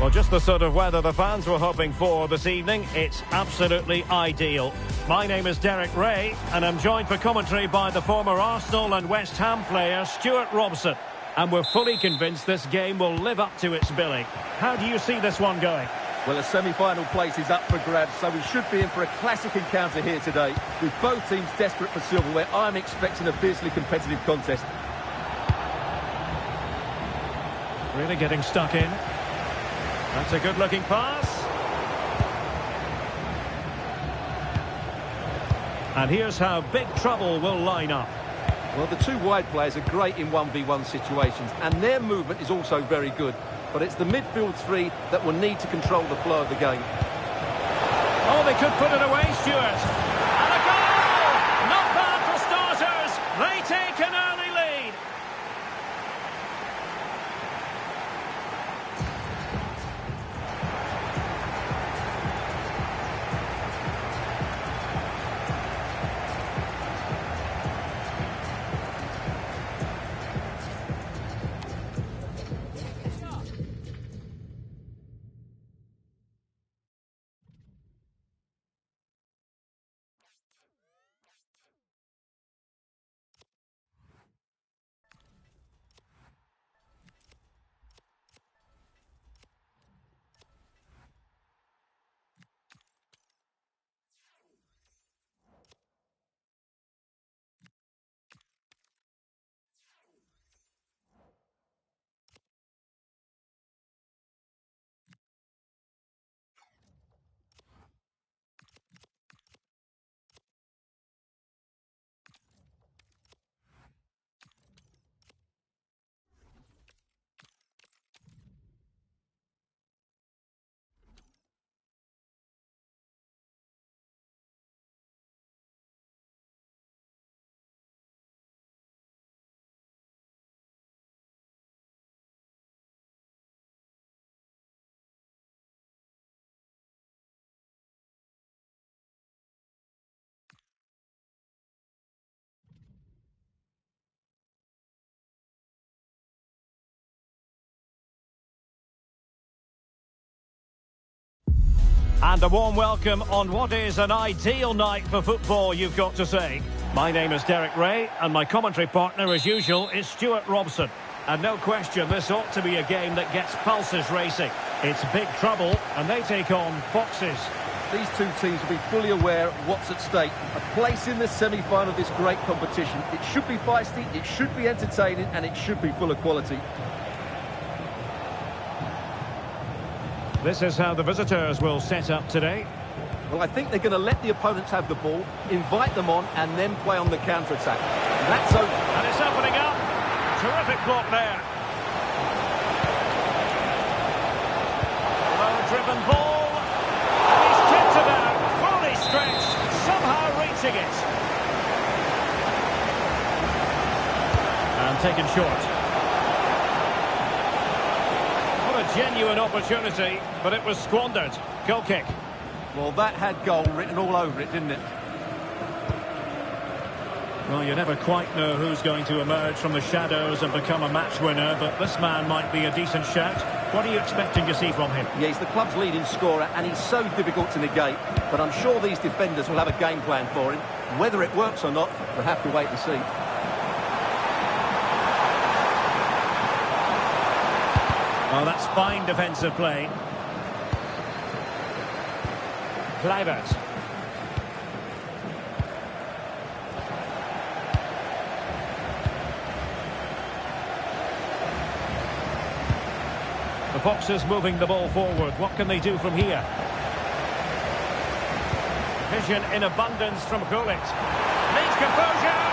Well, just the sort of weather the fans were hoping for this evening. It's absolutely ideal. My name is Derek Ray, and I'm joined for commentary by the former Arsenal and West Ham player Stuart Robson. And we're fully convinced this game will live up to its billing. How do you see this one going? Well, a semi-final place is up for grabs, so we should be in for a classic encounter here today. With both teams desperate for silverware, I'm expecting a fiercely competitive contest. Really getting stuck in. That's a good-looking pass. And here's how Big Trouble will line up. Well, the two wide players are great in 1v1 situations, and their movement is also very good. But it's the midfield three that will need to control the flow of the game. Oh, they could put it away, Stuart. And a goal! Not bad for starters. They take an early lead. And a warm welcome on what is an ideal night for football, you've got to say. My name is Derek Ray, and my commentary partner, as usual, is Stuart Robson. And no question, this ought to be a game that gets pulses racing. It's Big Trouble, and they take on Foxes. These two teams will be fully aware of what's at stake. A place in the semi-final of this great competition. It should be feisty, it should be entertaining, and it should be full of quality. This is how the visitors will set up today. Well, I think they're going to let the opponents have the ball, invite them on, and then play on the counter-attack. That's over. And it's opening up. Terrific block there. Low-driven ball. And he's kicked it out. Fully stretched. Somehow reaching it. And taken short. Genuine opportunity, but it was squandered. Goal kick. Well, that had goal written all over it, didn't it? Well, you never quite know who's going to emerge from the shadows and become a match winner, but this man might be a decent shout. What are you expecting to see from him? Yeah, he's the club's leading scorer, and he's so difficult to negate. But I'm sure these defenders will have a game plan for him. Whether it works or not, we'll have to wait and see. Oh, that's fine defensive play. Kluivert. The Foxes moving the ball forward. What can they do from here? Vision in abundance from Gullit. Needs composure.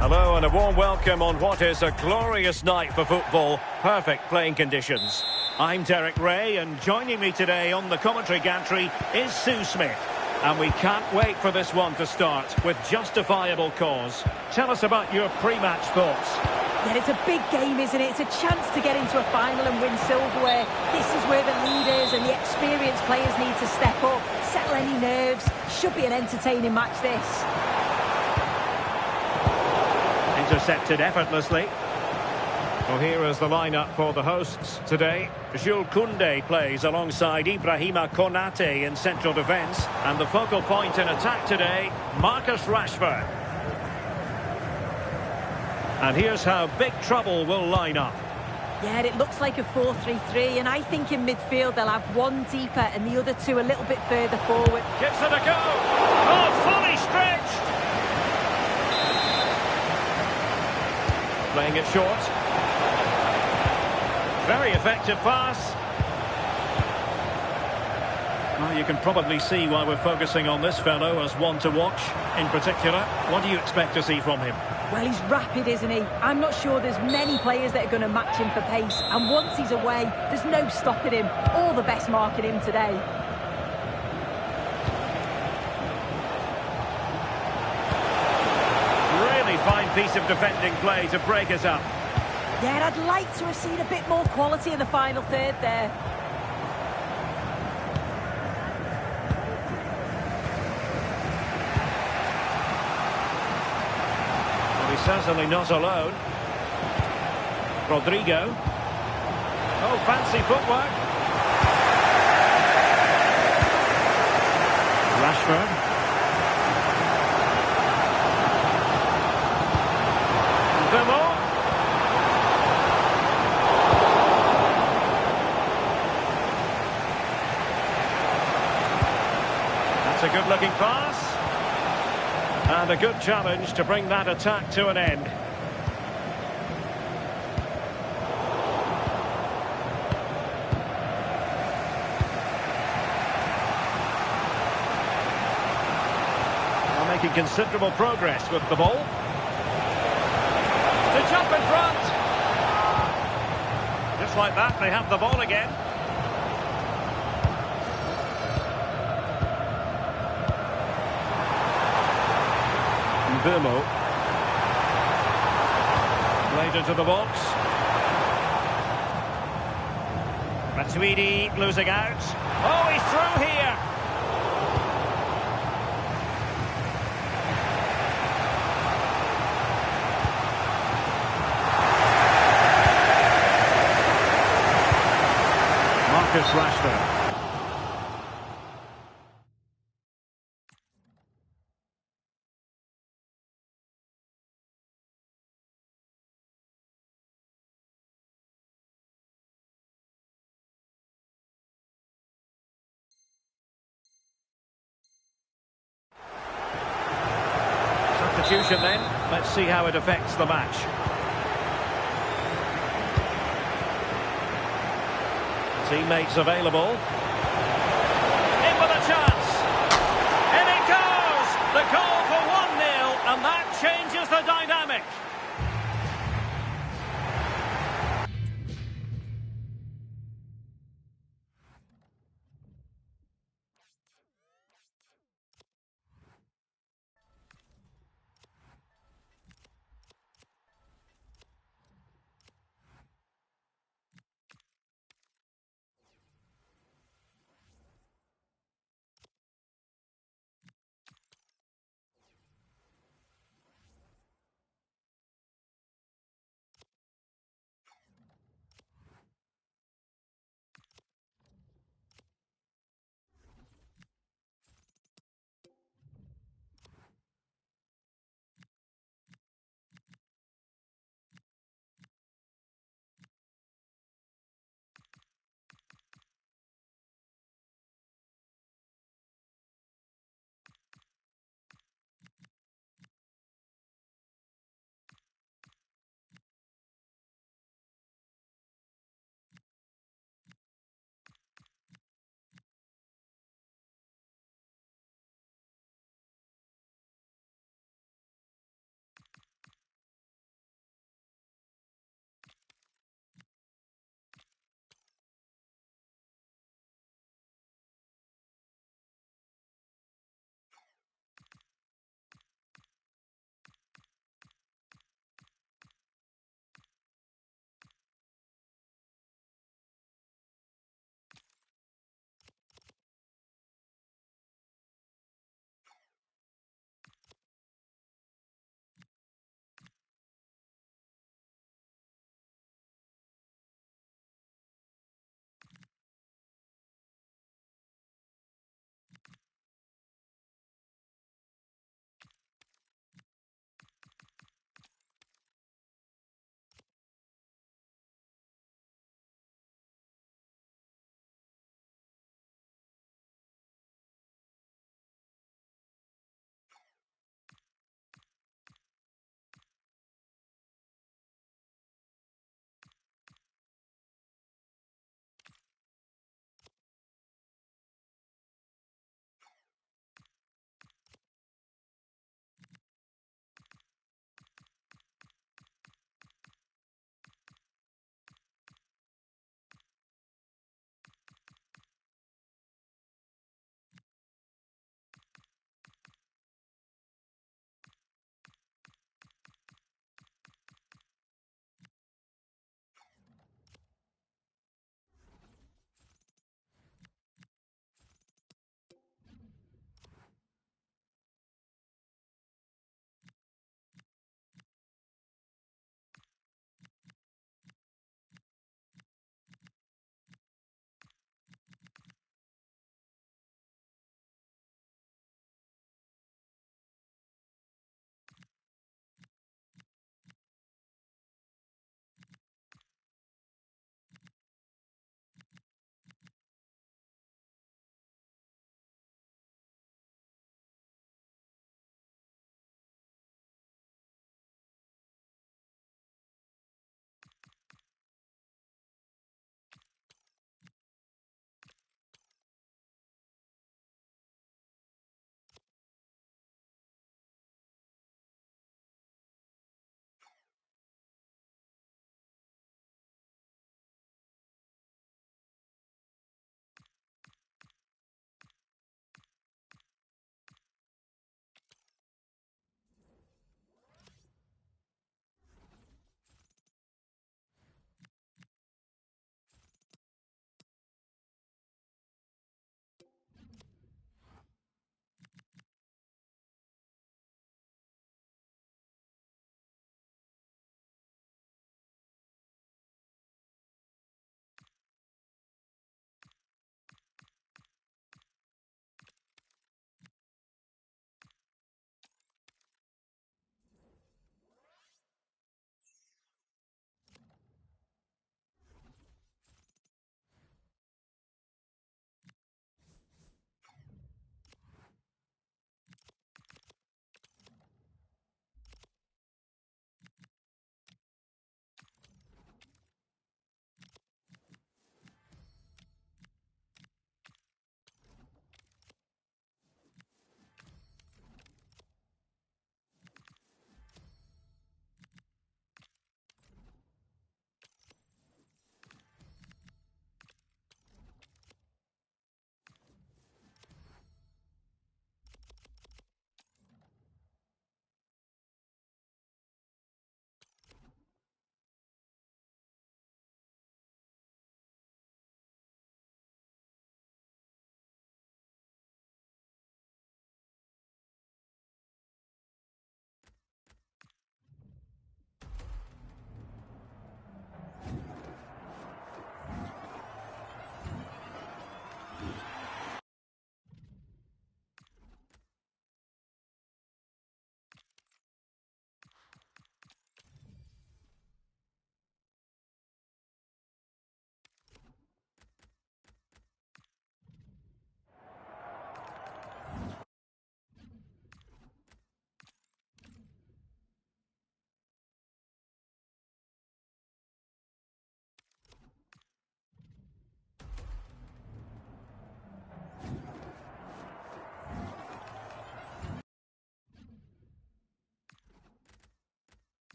Hello and a warm welcome on what is a glorious night for football. Perfect playing conditions. I'm Derek Ray, and joining me today on the commentary gantry is Sue Smith. And we can't wait for this one to start with justifiable cause. Tell us about your pre-match thoughts. Yeah, it's a big game, isn't it? It's a chance to get into a final and win silverware. This is where the leaders and the experienced players need to step up, settle any nerves. Should be an entertaining match, this. Intercepted effortlessly. Well, here is the lineup for the hosts today. Jules Koundé plays alongside Ibrahima Konate in central defence. And the focal point in attack today, Marcus Rashford. And here's how Big Trouble will line up. Yeah, it looks like a 4-3-3, and I think in midfield they'll have one deeper and the other two a little bit further forward. Gives it a go. Oh, fully stretched. Playing it short. Very effective pass. Well, you can probably see why we're focusing on this fellow as one to watch. In particular, what do you expect to see from him? Well, he's rapid, isn't he? I'm not sure there's many players that are going to match him for pace. And once he's away, there's no stopping him. All the best marking him today. Really fine piece of defending play to break us up. Yeah, I'd like to have seen a bit more quality in the final third there. Well, he's certainly not alone. Rodrigo. Oh, fancy footwork. Rashford. Villa. That's a good-looking pass. And a good challenge to bring that attack to an end. Well, making considerable progress with the ball. To jump in front. Just like that, they have the ball again. Mbeumo. Played into the box. Matuidi losing out. Oh, he's through here. Marcus Rashford. Substitution then. Let's see how it affects the match. Teammates available. In with a chance. In it goes! The goal for 1-0, and that changes the dynamic.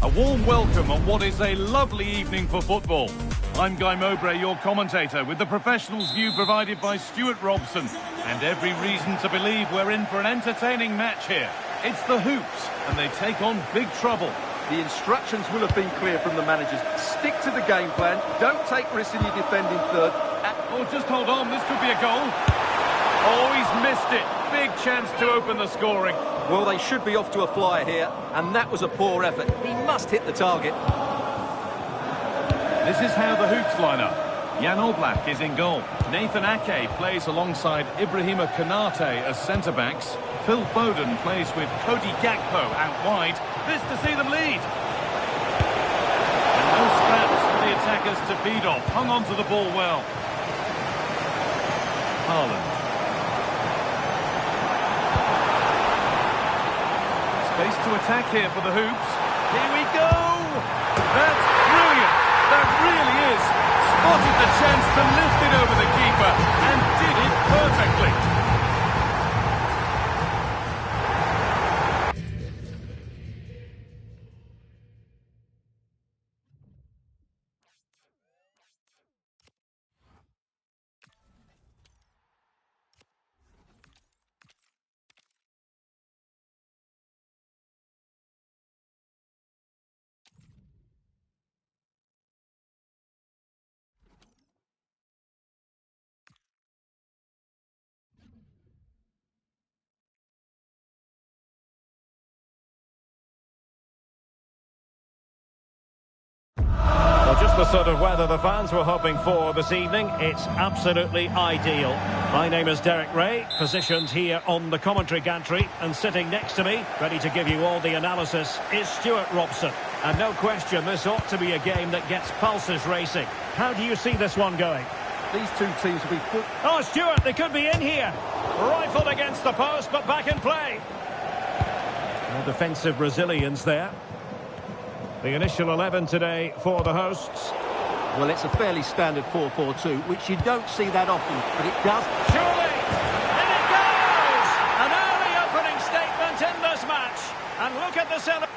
A warm welcome on what is a lovely evening for football. I'm Guy Mowbray, your commentator, with the professionals' view provided by Stuart Robson. And every reason to believe we're in for an entertaining match here. It's the Hoops, and they take on big trouble. The instructions will have been clear from the managers. Stick to the game plan. Don't take risks in your defending third. Oh, just hold on. This could be a goal. Oh, he's missed it. Big chance to open the scoring. Well, they should be off to a flyer here, and that was a poor effort. He must hit the target. This is how the Hoops line up. Jan Oblak is in goal. Nathan Ake plays alongside Ibrahima Konate as centre-backs. Phil Foden plays with Cody Gakpo out wide. This to see them lead. And no scraps for the attackers to feed off. Hung on to the ball well. Haaland. Space to attack here for the Hoops. Here we go! That's brilliant! That really is! Spotted the chance to lift it over the keeper and did it perfectly. Well, just the sort of weather the fans were hoping for this evening. It's absolutely ideal. My name is Derek Ray, positioned here on the commentary gantry, and sitting next to me, ready to give you all the analysis, is Stuart Robson. And no question, this ought to be a game that gets pulses racing. How do you see this one going? These two teams will be full. Oh, Stuart, they could be in here. Rifled against the post, but back in play. No defensive resilience there. The initial 11 today for the hosts. Well, it's a fairly standard 4-4-2, which you don't see that often, but it does. Surely! And it goes! An early opening statement in this match. And look at the celebration.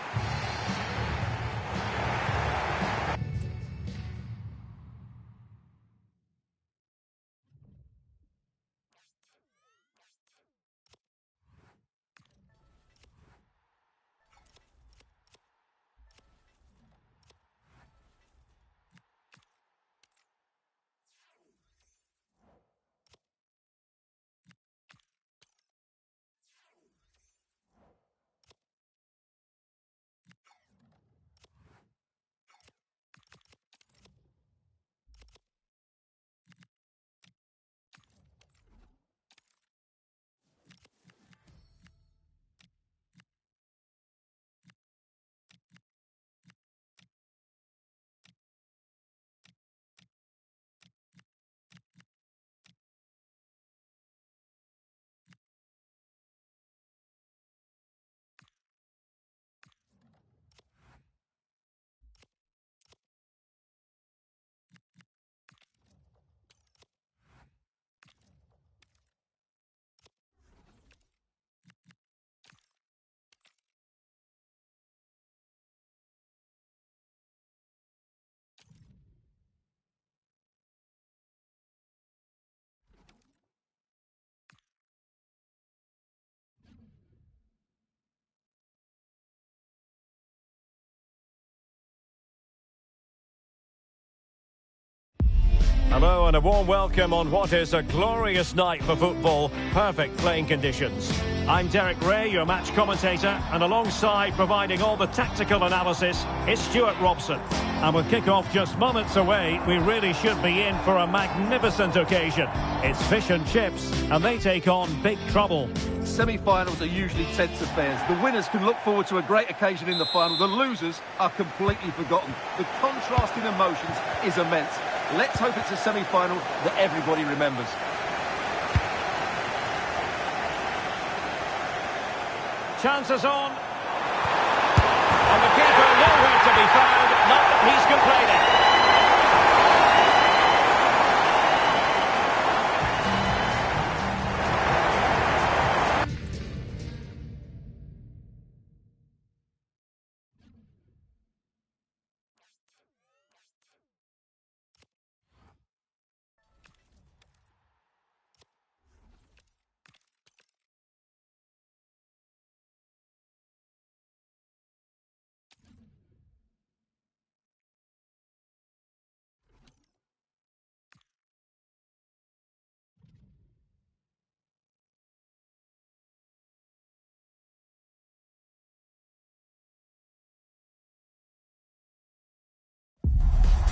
Hello and a warm welcome on what is a glorious night for football. Perfect playing conditions. I'm Derek Ray, your match commentator, and alongside providing all the tactical analysis is Stuart Robson. And with kick-off just moments away, we really should be in for a magnificent occasion. It's fish and chips, and they take on big trouble. Semi-finals are usually tense affairs. The winners can look forward to a great occasion in the final. The losers are completely forgotten. The contrast in emotions is immense. Let's hope it's a semi-final that everybody remembers. Chances on. And the keeper nowhere to be found. Not that he's complaining.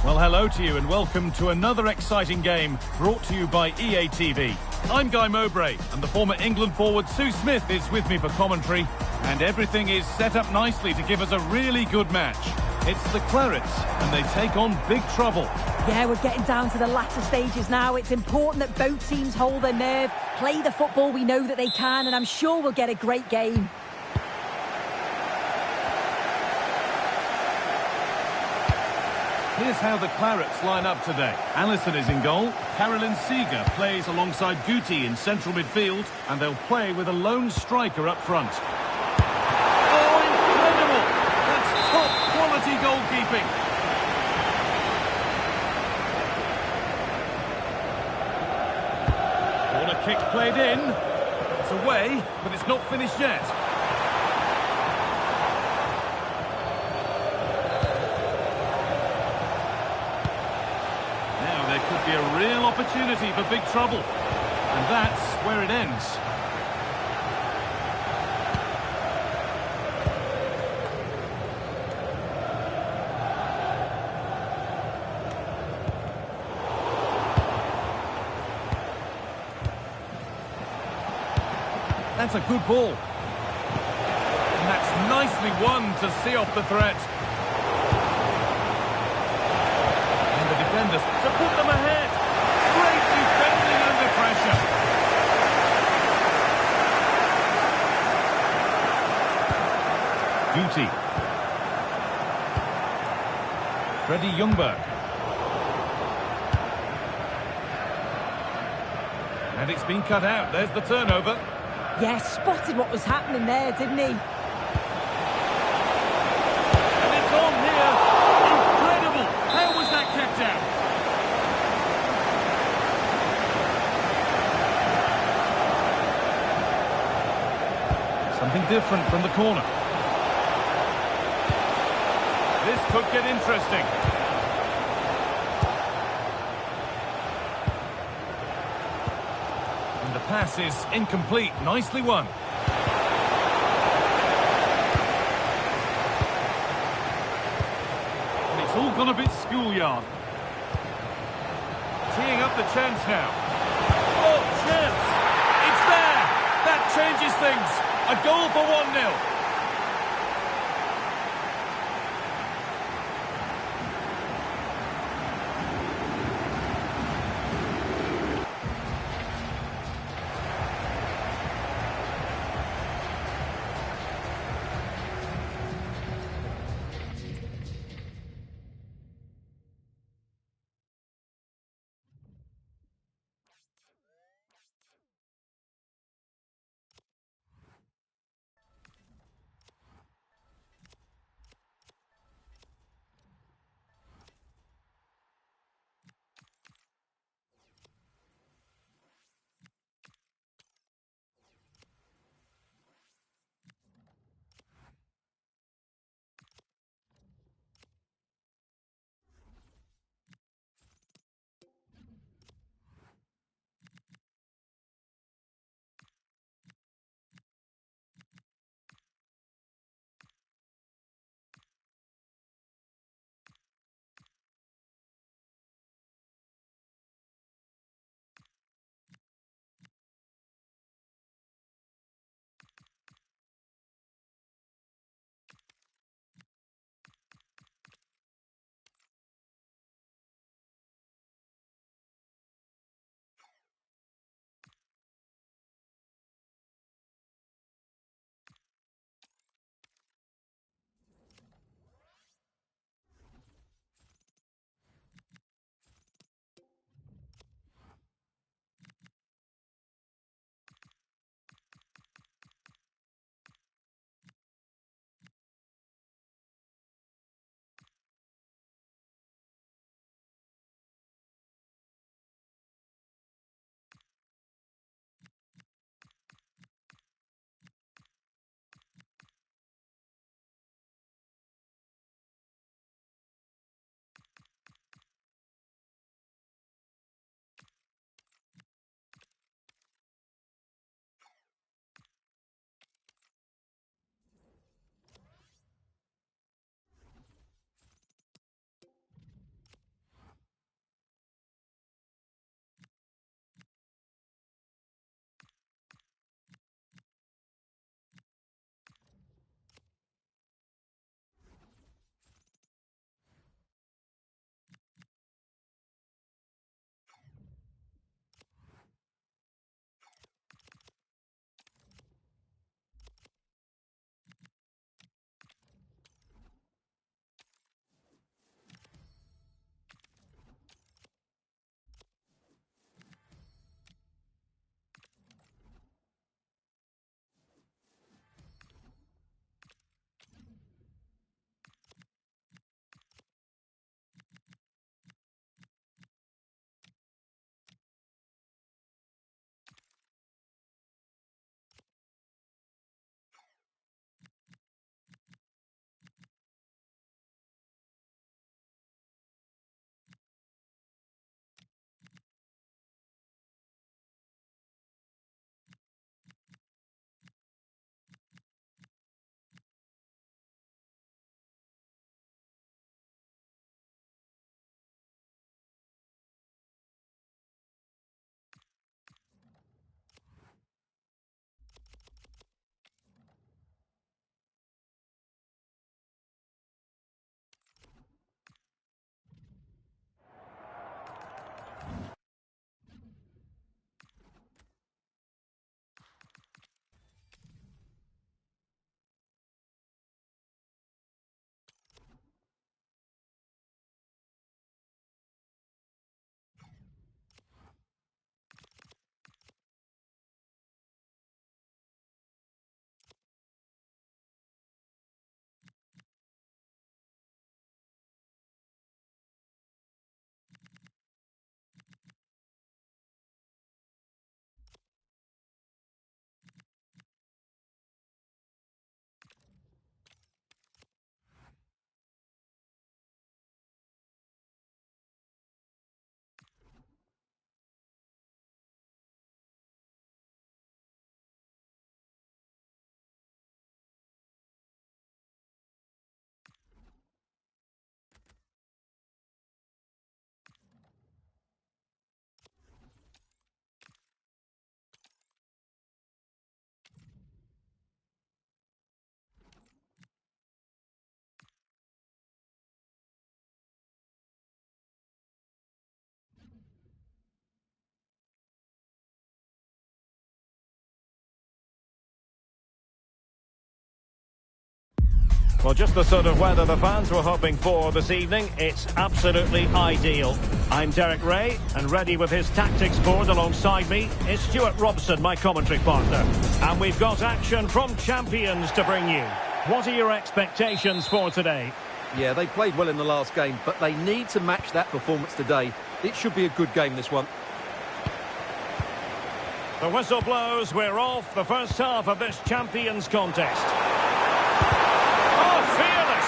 Well, hello to you and welcome to another exciting game brought to you by EA TV. I'm Guy Mowbray and the former England forward Sue Smith is with me for commentary, and everything is set up nicely to give us a really good match. It's the Clarets and they take on big trouble. Yeah, we're getting down to the latter stages now. It's important that both teams hold their nerve, play the football we know that they can, and I'm sure we'll get a great game. Here's how the Clarets line up today. Allison is in goal. Carolyn Seeger plays alongside Guti in central midfield, and they'll play with a lone striker up front. Oh, incredible! That's top quality goalkeeping. Corner kick played in. It's away, but it's not finished yet. Could be a real opportunity for big trouble. And that's where it ends. That's a good ball. And that's nicely won to see off the threat. Defenders to put them ahead. Great defending under pressure. Guti. Freddie Ljungberg. And it's been cut out. There's the turnover. Yeah, spotted what was happening there, didn't he? And it's on here. Incredible. How was that kept out? Something different from the corner. This could get interesting. And the pass is incomplete. Nicely won. And it's all gone a bit schoolyard. Teeing up the chance now. Oh, chance! It's there! That changes things. A goal for 1-0. Well, just the sort of weather the fans were hoping for this evening. It's absolutely ideal. I'm Derek Ray, and ready with his tactics board alongside me is Stuart Robson, my commentary partner. And we've got action from champions to bring you. What are your expectations for today? Yeah, they played well in the last game, but they need to match that performance today. It should be a good game, this one. The whistle blows, we're off the first half of this champions contest. Oh, fearless!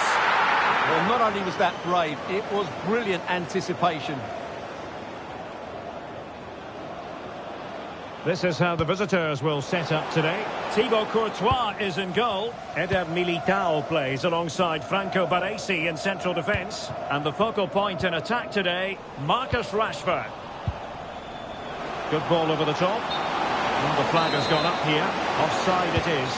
Well, not only was that brave, it was brilliant anticipation. This is how the visitors will set up today. Thibaut Courtois is in goal. Eder Militao plays alongside Franco Baresi in central defence. And the focal point in attack today, Marcus Rashford. Good ball over the top. And the flag has gone up here. Offside it is.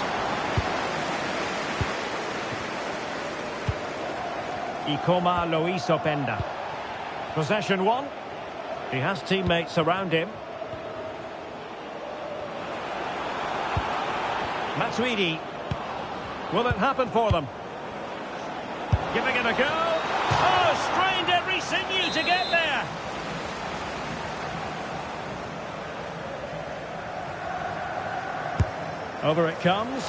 Ikoma Luis Openda. Possession one. He has teammates around him. Matuidi. Will it happen for them? Giving it a go. Oh, strained every sinew to get there. Over it comes.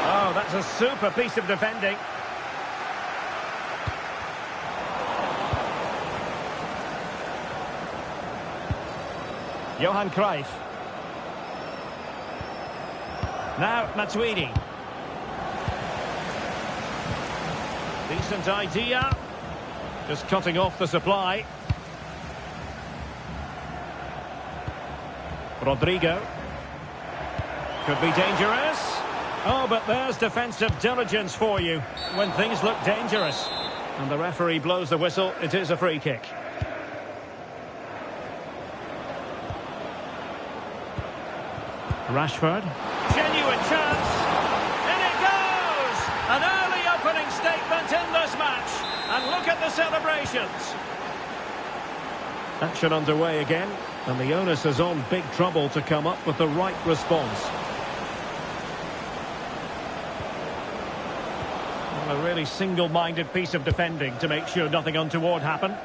Oh, that's a super piece of defending. Johan Cruyff. Now, Matuidi. Decent idea. Just cutting off the supply. Rodrigo. Could be dangerous. Oh, but there's defensive diligence for you when things look dangerous. And the referee blows the whistle. It is a free kick. Rashford. Genuine chance. In it goes! An early opening statement in this match. And look at the celebrations. Action underway again. And the onus is on big trouble to come up with the right response. Well, a really single-minded piece of defending to make sure nothing untoward happened.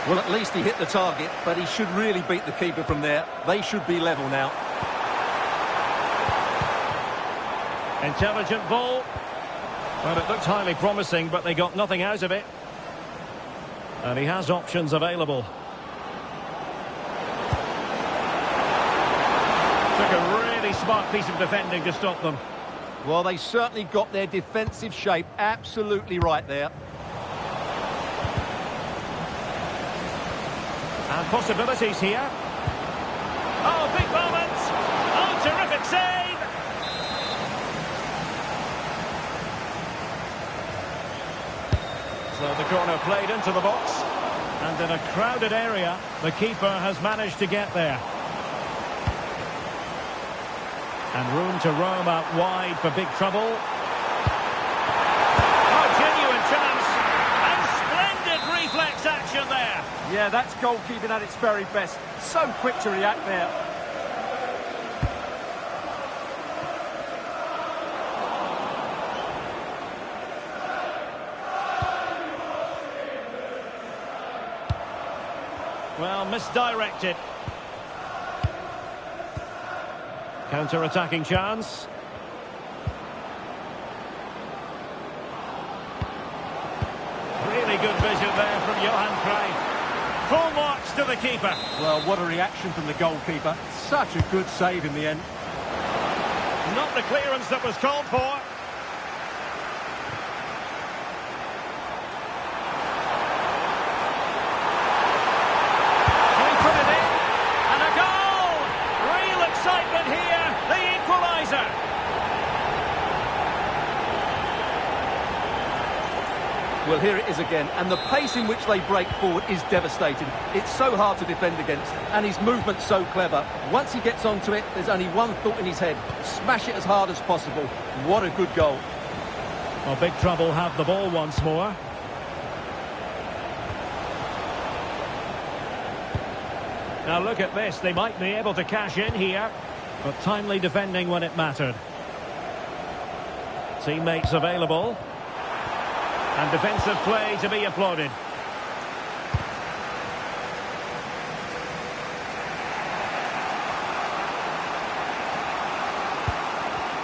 Well, at least he hit the target, but he should really beat the keeper from there. They should be level now. Intelligent ball. Well, it looked highly promising, but they got nothing out of it. And he has options available. Took a really smart piece of defending to stop them. Well, they certainly got their defensive shape absolutely right there. And possibilities here. Oh, big moment! Oh, terrific save! So the corner played into the box. And in a crowded area, the keeper has managed to get there. And room to roam out wide for big trouble. Oh, genuine chance! And splendid reflex action there! Yeah, that's goalkeeping at its very best. So quick to react there. Well, misdirected. Counter-attacking chance. Really good vision there from Johan Cruyff. Full marks to the keeper. Well, what a reaction from the goalkeeper. Such a good save in the end. Not the clearance that was called for. He put it in. And a goal! Real excitement here. The equaliser. Well, here it is again, and the pace in which they break forward is devastating. It's so hard to defend against, and his movement's so clever. Once he gets onto it, there's only one thought in his head. Smash it as hard as possible. What a good goal. Well, big trouble have the ball once more. Now look at this, they might be able to cash in here, but timely defending when it mattered. Teammates available. And defensive play to be applauded.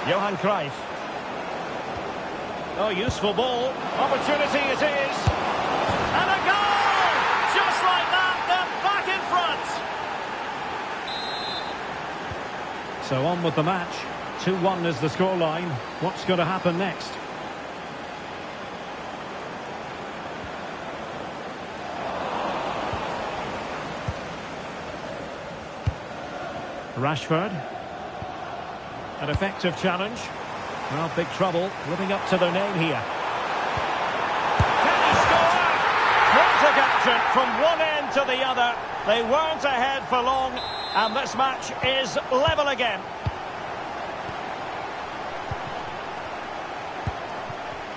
Johan Cruyff. Oh, useful ball. Opportunity it is. And a goal! Just like that, they're back in front. So on with the match. 2-1 is the scoreline. What's going to happen next? Rashford. An effective challenge. Well, big trouble living up to their name here. Can he score? Frantic action from one end to the other. They weren't ahead for long, and this match is level again.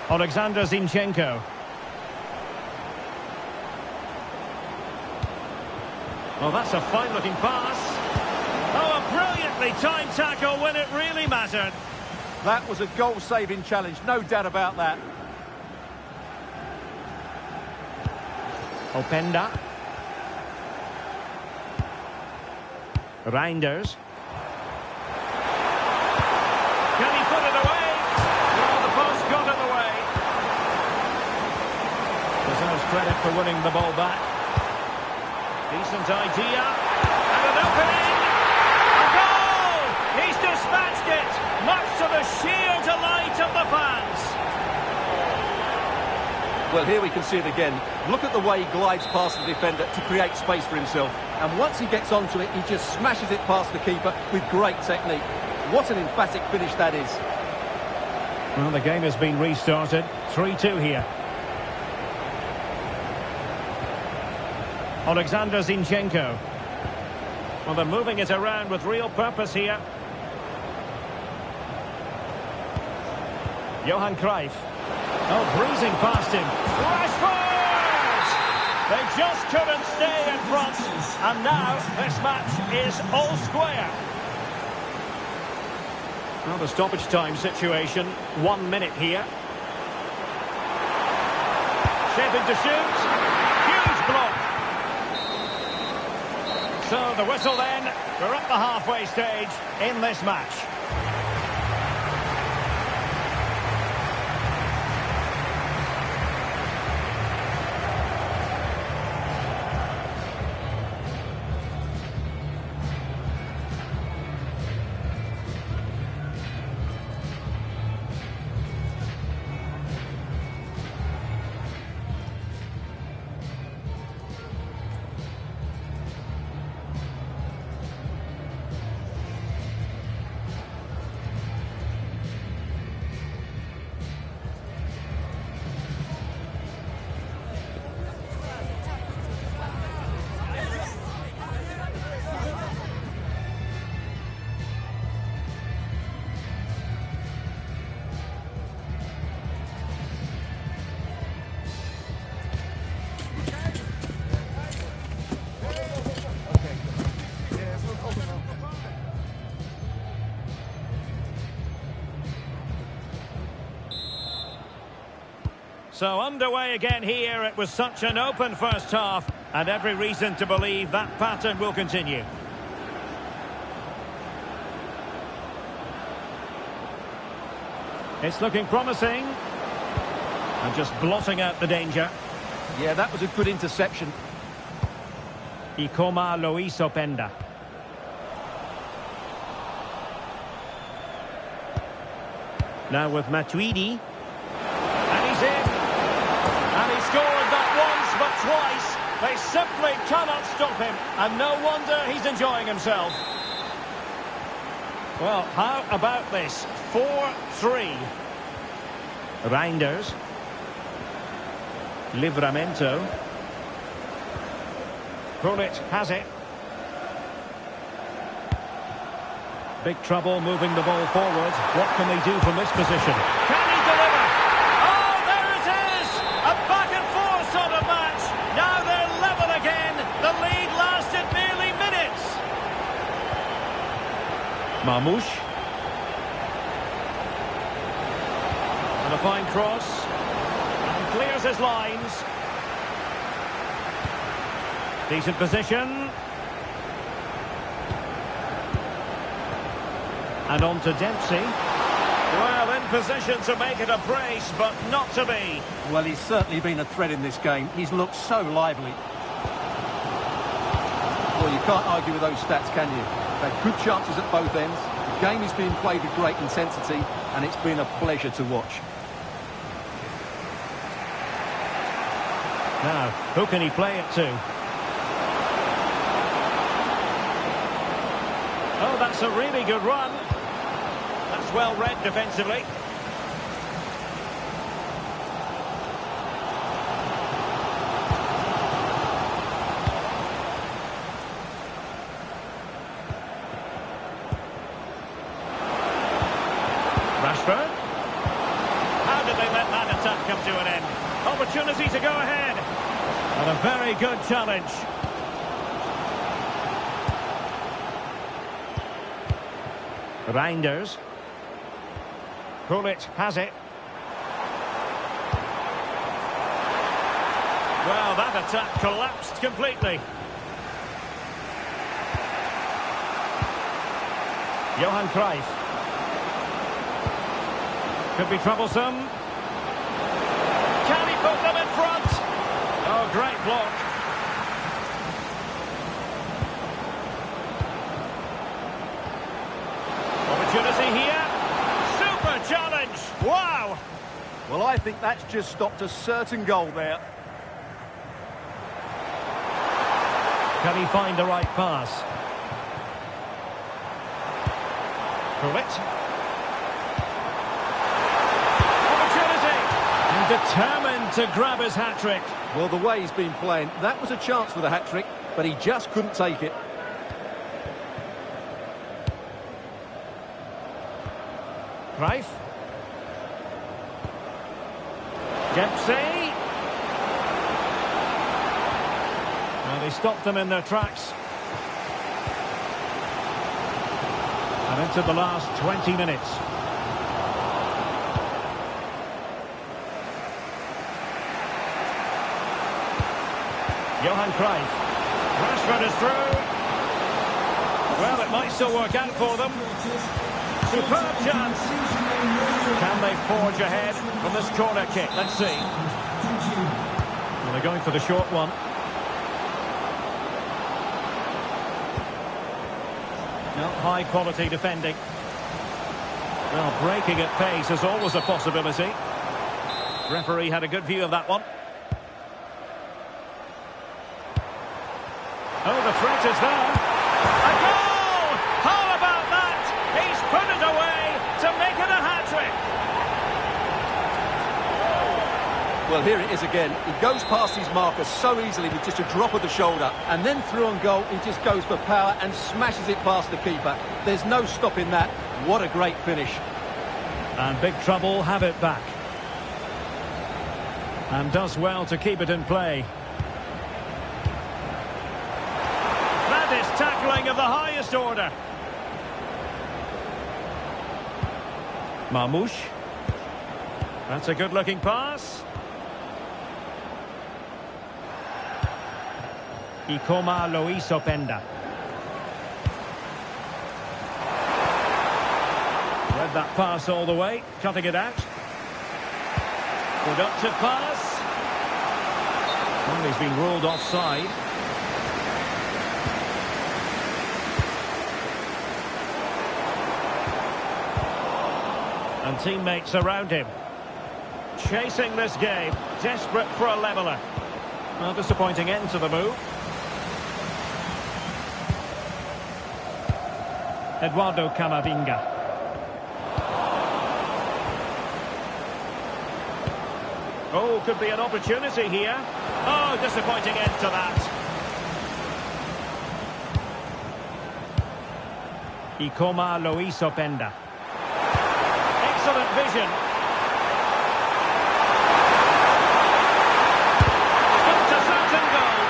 Alexander Zinchenko. Oh, that's a fine-looking pass. Oh, a brilliantly timed tackle when it really mattered. That was a goal-saving challenge, no doubt about that. Openda. Reinders. Can he put it away? Well, the post got in the way. Deserves credit for winning the ball back. Decent idea. And an opening. A goal! He's dispatched it, much to the sheer delight of the fans. Well, here we can see it again. Look at the way he glides past the defender to create space for himself. And once he gets onto it, he just smashes it past the keeper with great technique. What an emphatic finish that is. Well, the game has been restarted. 3-2 here. Alexander Zinchenko. Well, they're moving it around with real purpose here. Johan Cruyff. Oh, breezing past him. Rashford! They just couldn't stay in front. And now this match is all square. Well, the stoppage time situation. 1 minute here. Shaping to shoot. Huge block. So the whistle then. We're at the halfway stage in this match. So underway again here. It was such an open first half, and every reason to believe that pattern will continue. It's looking promising. And just blotting out the danger. Yeah, that was a good interception. Ikoma Luis Openda. Now with Matuidi. And he's in. And he scored not once but twice. They simply cannot stop him. And no wonder he's enjoying himself. Well, how about this? 4-3. Reinders. Livramento. Gullit has it. Big trouble moving the ball forward. What can they do from this position? Can he deliver? Oh, there it is! A back and forth sort of match. Now they're level again. The lead lasted merely minutes. Marmoush. And a fine cross. And clears his lines. Decent position. And on to Dempsey. Well, in position to make it a brace, but not to be. Well, he's certainly been a threat in this game. He's looked so lively. Well, you can't argue with those stats, can you? They've had good chances at both ends. The game is being played with great intensity, and it's been a pleasure to watch. Now, who can he play it to? Oh, that's a really good run. That's well read defensively. Rashford. How did they let that attack come to an end? Opportunity to go ahead. And a very good challenge. Reinders. Gullit has it. Well, that attack collapsed completely. Johan Cruyff. Could be troublesome. Can he put them in front? Oh, great block. Opportunity here. Super challenge. Wow. Well, I think that's just stopped a certain goal there. Can he find the right pass? Gullit. Determined to grab his hat-trick. Well, the way he's been playing, that was a chance for the hat-trick, but he just couldn't take it. Cruyff. Dempsey. Well, they stopped them in their tracks. And into the last 20 minutes. Johan Cruyff. Rashford is through. Well, it might still work out for them. Superb chance. Can they forge ahead from this corner kick? Let's see. Well, they're going for the short one. No, high quality defending. Well, breaking at pace is always a possibility. Referee had a good view of that one. Oh, the threat is there. A goal! How about that? He's put it away to make it a hat-trick. Well, here it is again. He goes past his marker so easily with just a drop of the shoulder. And then through on goal, he just goes for power and smashes it past the keeper. There's no stopping that. What a great finish. And big trouble have it back. And does well to keep it in play. That is tackling of the highest order. Marmoush. That's a good-looking pass. Ikoma Luis Openda. Read that pass all the way, cutting it out. Productive pass. Well, he's been ruled offside. And teammates around him. Chasing this game, desperate for a leveller. Well, disappointing end to the move. Eduardo Camavinga. Oh, could be an opportunity here. Oh, disappointing end to that. Ikoma Luis Openda. Excellent vision. It's a certain goal.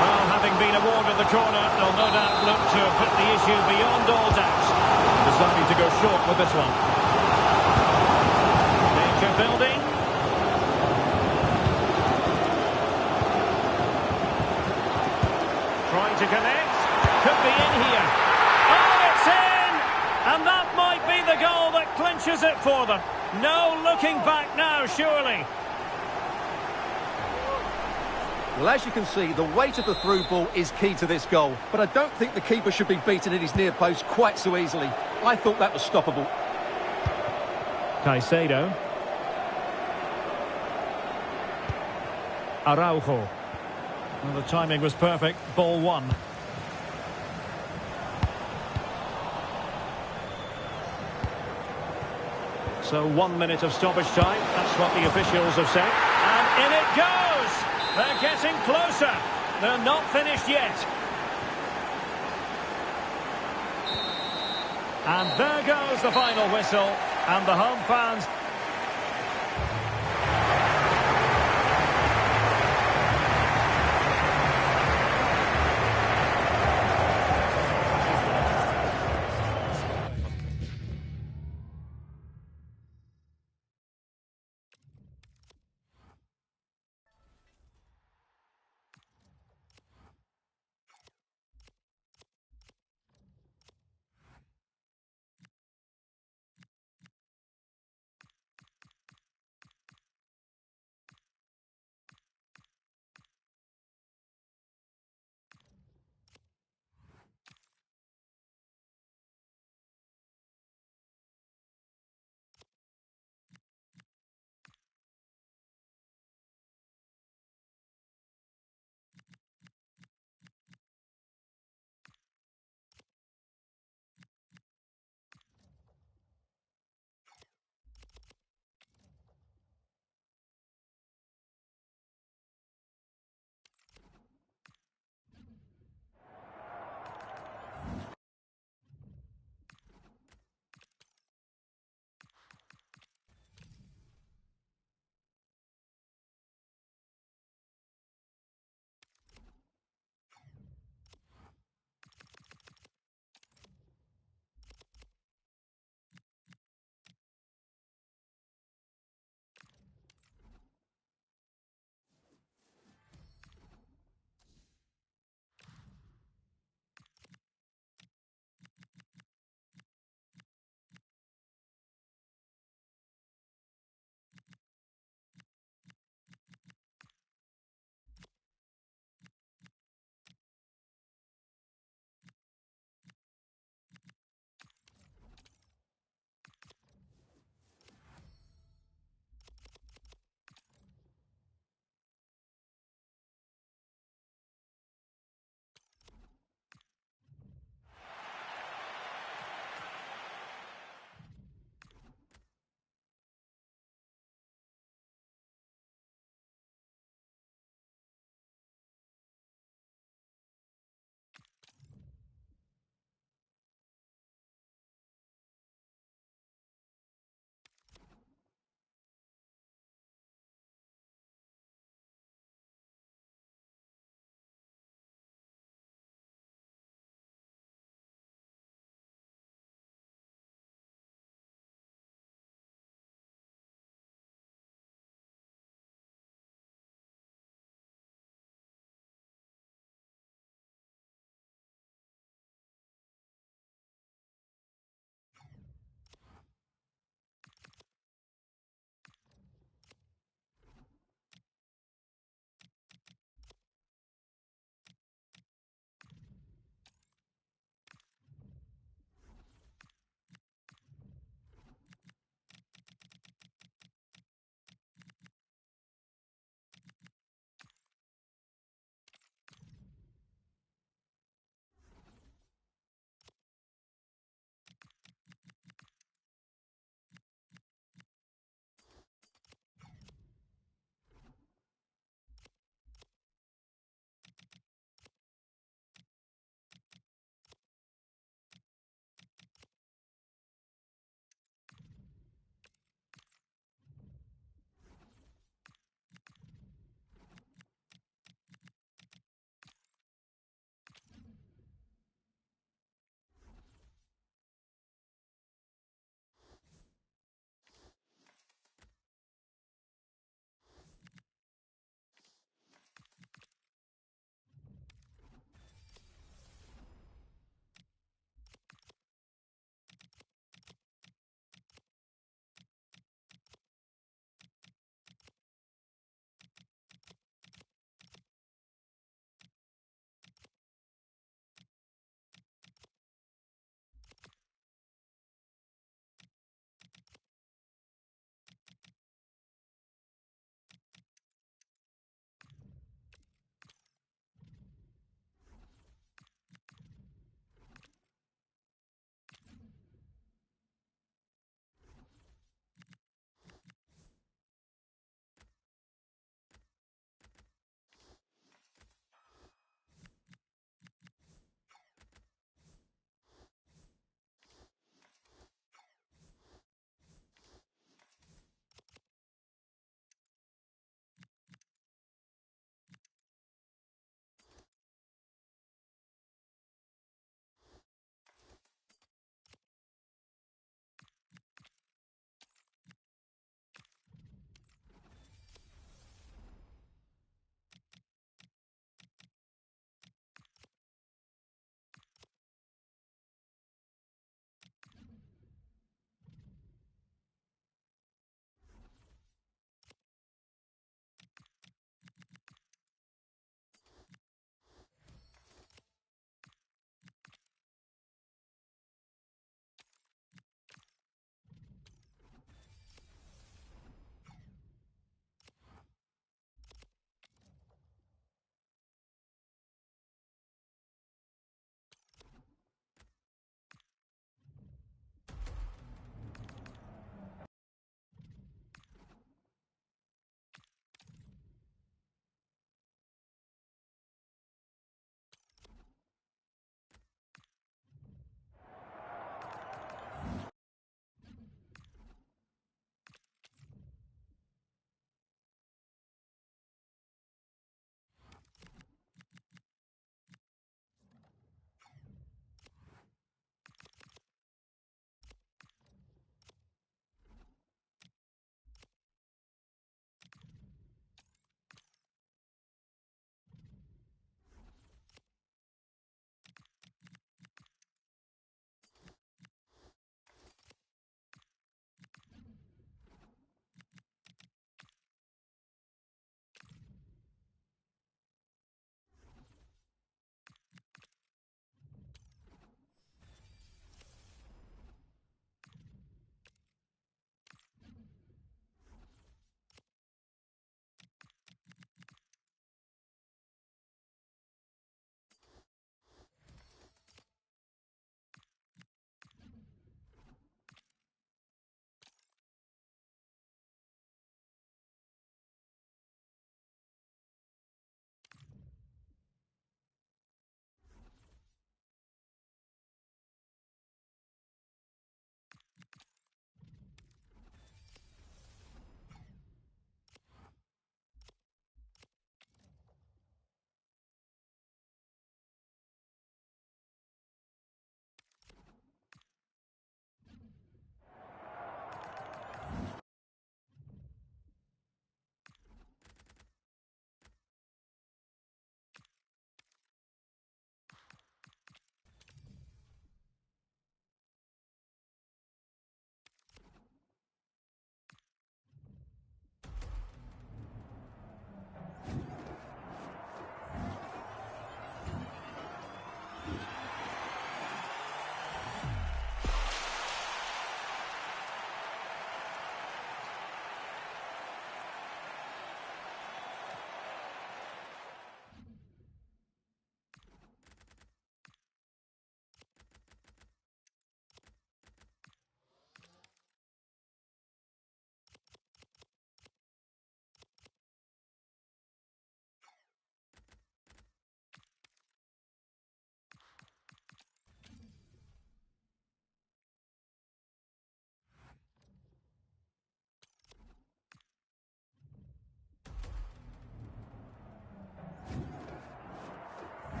Well, having been awarded the corner, they'll no doubt look to put the issue beyond all doubt. Deciding to go short with this one. Danger building. Trying to connect. Could be in here. Oh, it's in! And that might be the goal that clinches it for them. No looking back now, surely. Well, as you can see, the weight of the through ball is key to this goal. But I don't think the keeper should be beaten at his near post quite so easily. I thought that was stoppable. Caicedo. Araujo. Well, the timing was perfect. Ball one. So 1 minute of stoppage time. That's what the officials have said. And in it goes! They're getting closer. They're not finished yet. And there goes the final whistle. And the home fans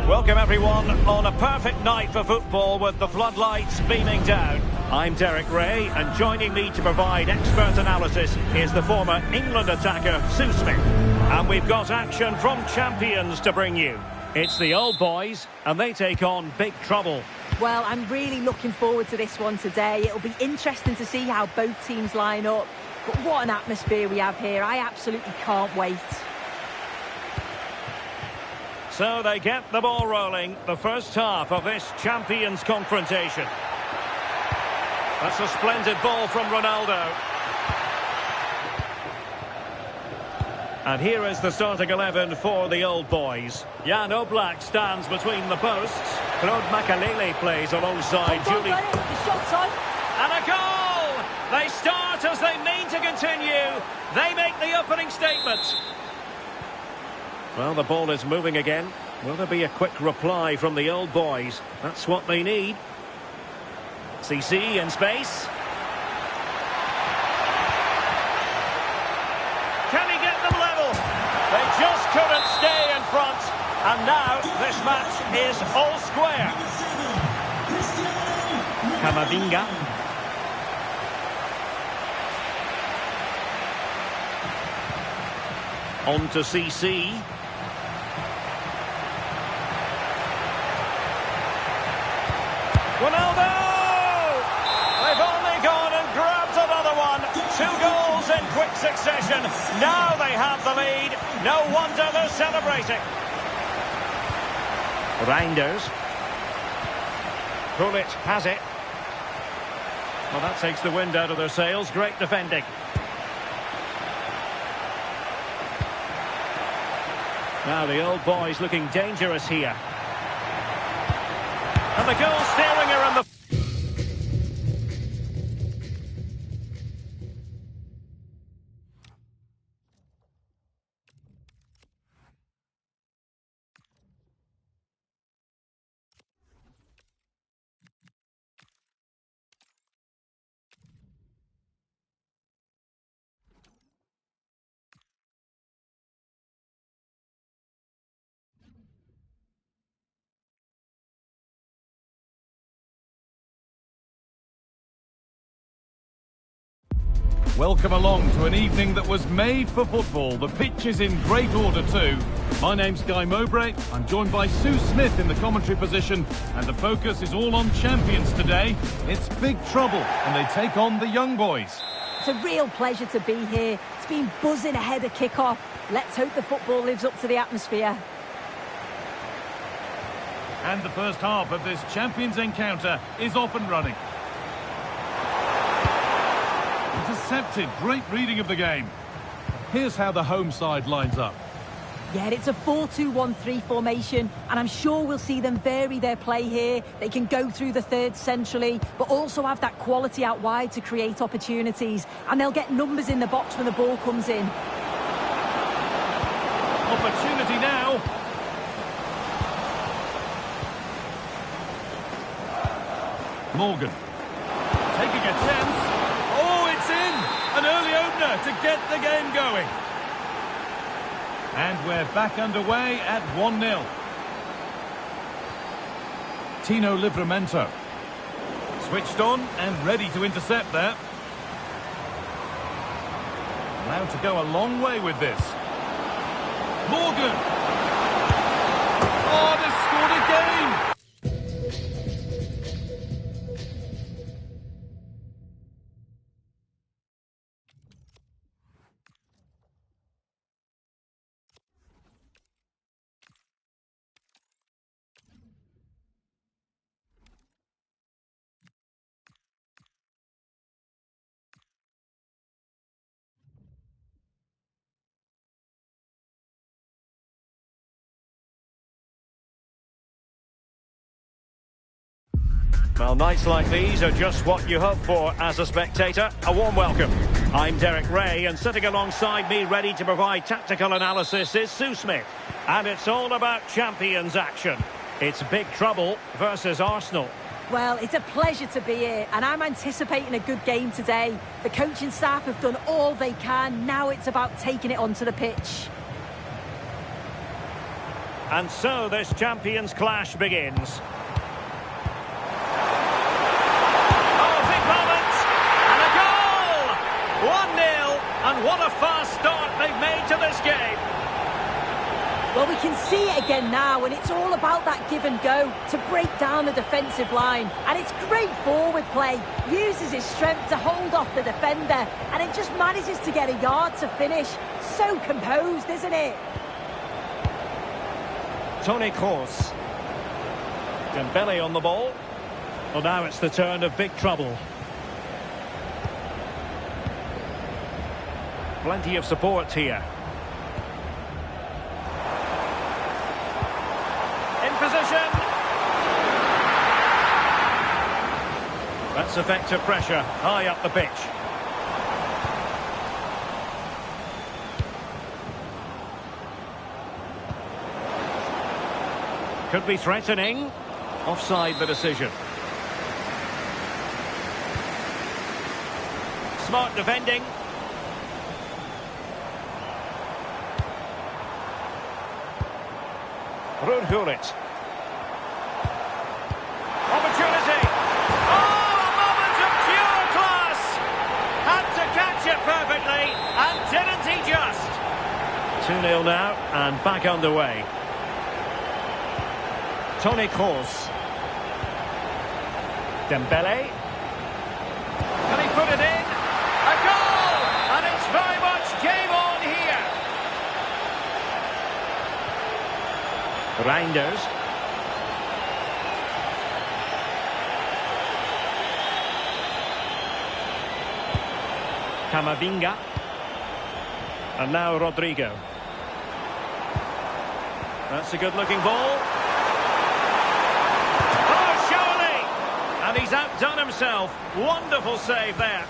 Welcome everyone on a perfect night for football with the floodlights beaming down. I'm Derek Ray, and joining me to provide expert analysis is the former England attacker Sue Smith. And we've got action from champions to bring you. It's the Old Boys, and they take on Big Trouble. Well, I'm really looking forward to this one today. It'll be interesting to see how both teams line up. But what an atmosphere we have here. I absolutely can't wait. So they get the ball rolling, the first half of this champions confrontation. That's a splendid ball from Ronaldo. And here is the starting 11 for the Old Boys. Jan Oblak stands between the posts. Claude Makalele plays alongside Julie. The shot's on. And a goal! They start as they mean to continue. They make the opening statement. Well, the ball is moving again. Will there be a quick reply from the Old Boys? That's what they need. CC in space. Can he get them level? They just couldn't stay in front. And now this match is all square. Camavinga. On to CC. Ronaldo! They've only gone and grabbed another one. 2 goals in quick succession. Now they have the lead. No wonder they're celebrating. Reinders. Gullit has it. Well, that takes the wind out of their sails. Great defending. Now the Old Boys looking dangerous here. And the goal staring her in the... Welcome along to an evening that was made for football. The pitch is in great order too. My name's Guy Mowbray. I'm joined by Sue Smith in the commentary position, and the focus is all on champions today. It's big trouble, and they take on the young boys. It's a real pleasure to be here. It's been buzzing ahead of kick-off. Let's hope the football lives up to the atmosphere. And the first half of this champions encounter is off and running. Intercepted, great reading of the game. Here's how the home side lines up. Yeah, it's a 4-2-1-3 formation, and I'm sure we'll see them vary their play here. They can go through the third centrally, but also have that quality out wide to create opportunities, and they'll get numbers in the box when the ball comes in. Opportunity now. Morgan taking a chance. Oh, it's in! An early opener to get the game going. And we're back underway at 1-0. Tino Livramento. Switched on and ready to intercept there. Allowed to go a long way with this. Morgan! Oh, they've scored again! Well, nights like these are just what you hope for as a spectator. A warm welcome. I'm Derek Ray, and sitting alongside me ready to provide tactical analysis is Sue Smith. And it's all about champions action. It's big trouble versus Arsenal. Well, it's a pleasure to be here, and I'm anticipating a good game today. The coaching staff have done all they can. Now it's about taking it onto the pitch. And so this champions clash begins. And what a fast start they've made to this game. Well, we can see it again now, and it's all about that give and go to break down the defensive line. And it's great forward play. Uses his strength to hold off the defender, and it just manages to get a yard to finish. So composed, isn't it? Toni Kroos. Dembele on the ball. Well, now it's the turn of big trouble. Plenty of support here. In position. That's effective pressure high up the pitch. Could be threatening. Offside the decision. Smart defending. Ruud Gullit. Opportunity. Oh, a moment of pure class. Had to catch it perfectly, and didn't he just? 2-0 now, and back underway. Toni Kroos. Dembele. Can he put it in? A goal! And it's very much game on here. Reinders. Camavinga. And now Rodrigo. That's a good-looking ball. Oh, surely! And he's outdone himself. Wonderful save there.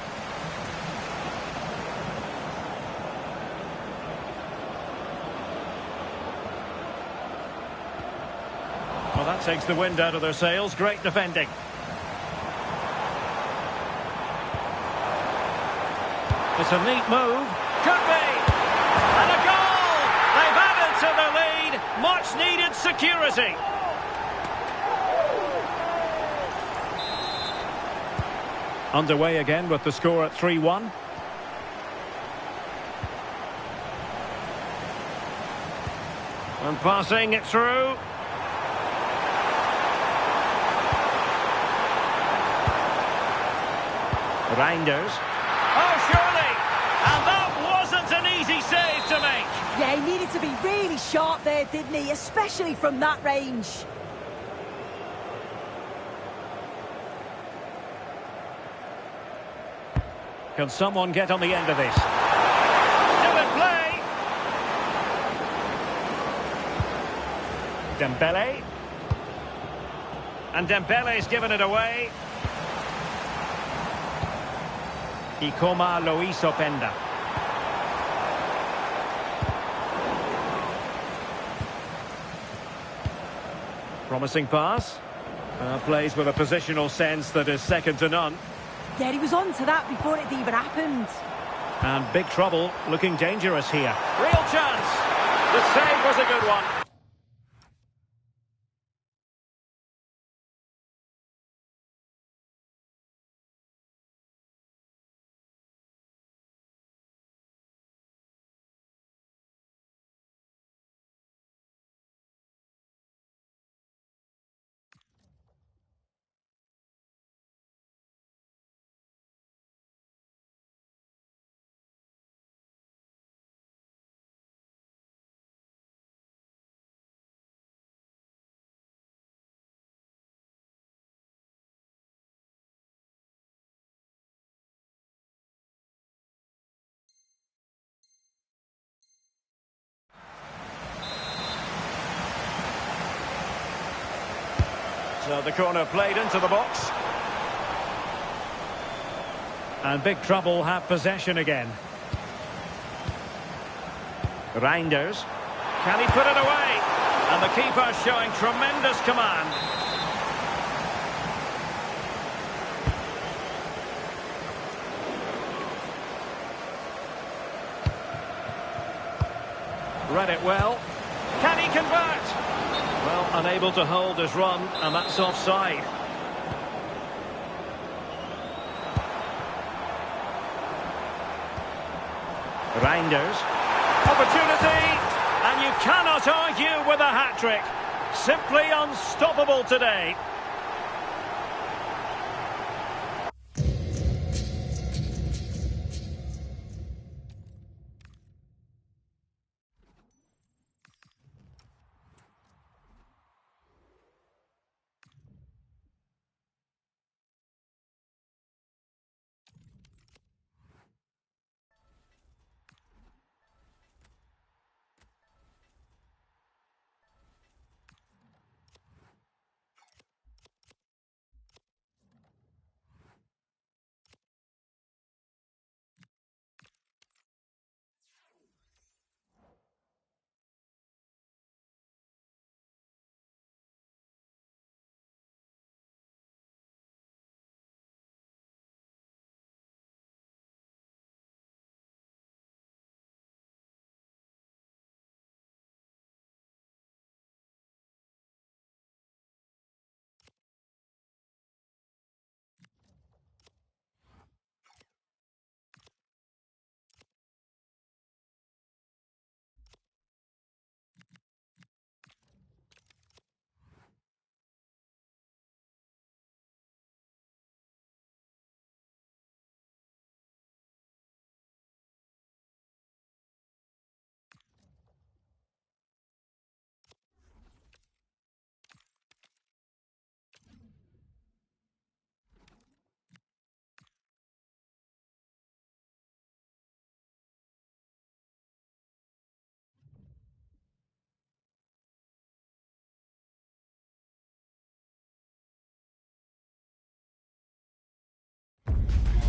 Well, that takes the wind out of their sails. Great defending. It's a neat move. Could be. And a goal! They've added to the lead. Much needed security. Underway again with the score at 3-1. And passing it through. Reinders. Oh, surely! And that wasn't an easy save to make. Yeah, he needed to be really sharp there, didn't he? Especially from that range. Can someone get on the end of this? Still in play. Dembele. And Dembele's given it away. Ikoma Luis Openda. Promising pass. Plays with a positional sense that is second to none. Yeah, he was on to that before it even happened. And big trouble, looking dangerous here. Real chance. The save was a good one. So the corner played into the box. And big trouble have possession again. Reinders. Can he put it away? And the keeper showing tremendous command. Read it well. Can he convert? Well, unable to hold his run, and that's offside. Reinders. Opportunity, and you cannot argue with a hat-trick. Simply unstoppable today.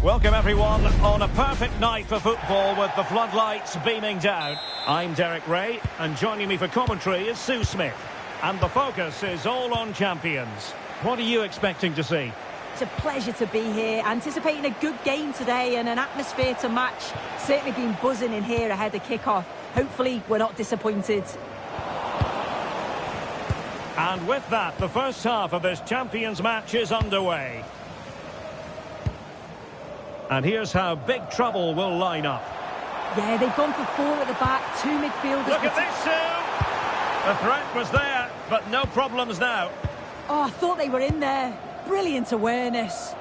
Welcome everyone on a perfect night for football with the floodlights beaming down. I'm Derek Ray, and joining me for commentary is Sue Smith. And the focus is all on champions. What are you expecting to see? It's a pleasure to be here, anticipating a good game today and an atmosphere to match. Certainly been buzzing in here ahead of kick-off. Hopefully we're not disappointed. And with that, the first half of this champions match is underway. And here's how big trouble will line up. Yeah, they've gone for four at the back, two midfielders. Look at this, Sue! The threat was there, but no problems now. Oh, I thought they were in there. Brilliant awareness.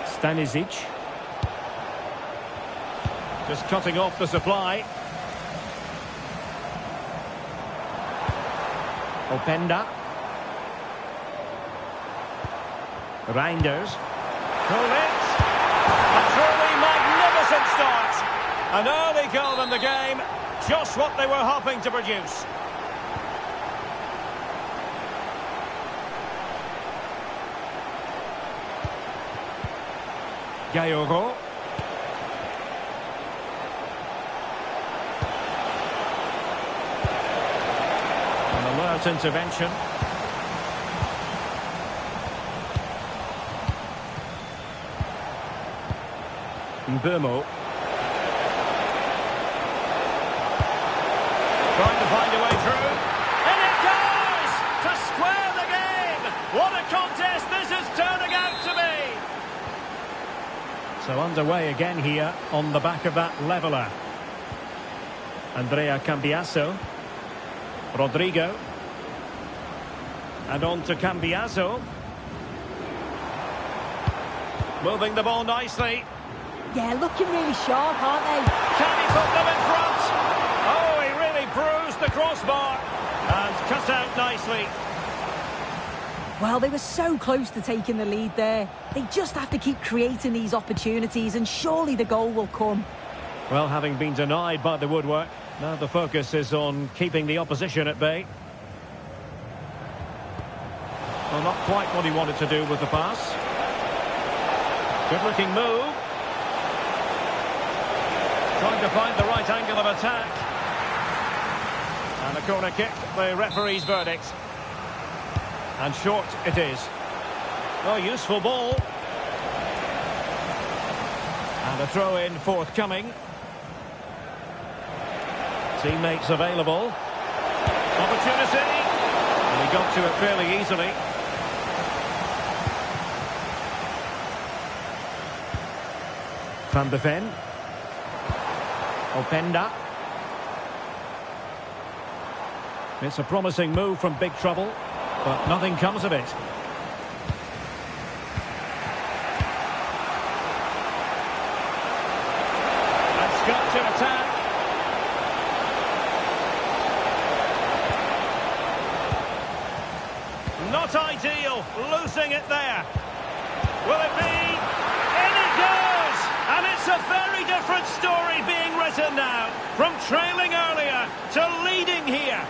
Stanisic. Just cutting off the supply. Openda. Reinders. Gullit. A truly magnificent start. An early goal in the game. Just what they were hoping to produce. Gayogo. An alert intervention. Mbeumo. Trying to find a way through. And it goes! To square the game! What a contest this is turning out to be! So underway again here on the back of that leveller. Andrea Cambiaso. Rodrigo. And on to Cambiaso. Moving the ball nicely. Yeah, looking really sharp, aren't they? Can he put them in front? Oh, he really bruised the crossbar. And cut out nicely. Well, they were so close to taking the lead there. They just have to keep creating these opportunities and surely the goal will come. Well, having been denied by the woodwork, now the focus is on keeping the opposition at bay. Well, not quite what he wanted to do with the pass. Good-looking move. Trying to find the right angle of attack. And a corner kick, the referee's verdict. And short it is. Oh, useful ball. And a throw-in forthcoming. Teammates available. Opportunity. And he got to it fairly easily. Van de Ven. Openda. It's a promising move from big trouble, but nothing comes of it. That's got to attack. Not ideal, losing it there. Will it be? In it goes! And it's a very different story being written now. From trailing earlier to leading here.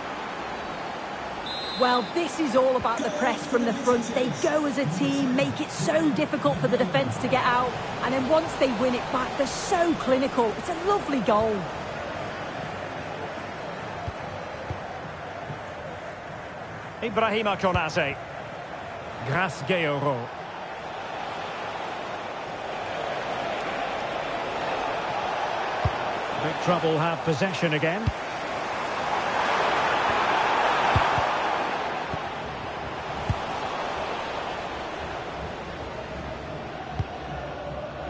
Well, this is all about the press from the front. They go as a team, make it so difficult for the defence to get out. And then once they win it back, they're so clinical. It's a lovely goal. Ibrahima Konate. Grace Gayogo. Big trouble have possession again.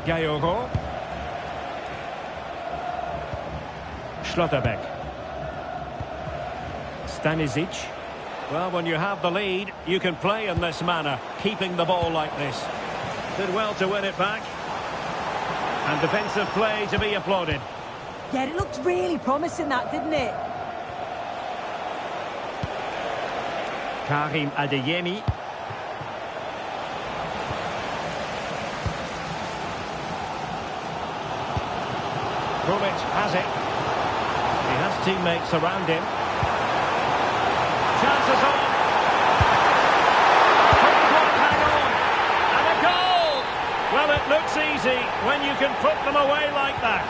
Gayogo. Schlotterbeck. Stanisic. Well, when you have the lead, you can play in this manner, keeping the ball like this. Did well to win it back. And defensive play to be applauded. Yeah, it looked really promising, that, didn't it? Karim Adeyemi. Gullit has it. He has teammates around him. Chances on. Couldn't quite hang on. And a goal! Well, it looks easy when you can put them away like that.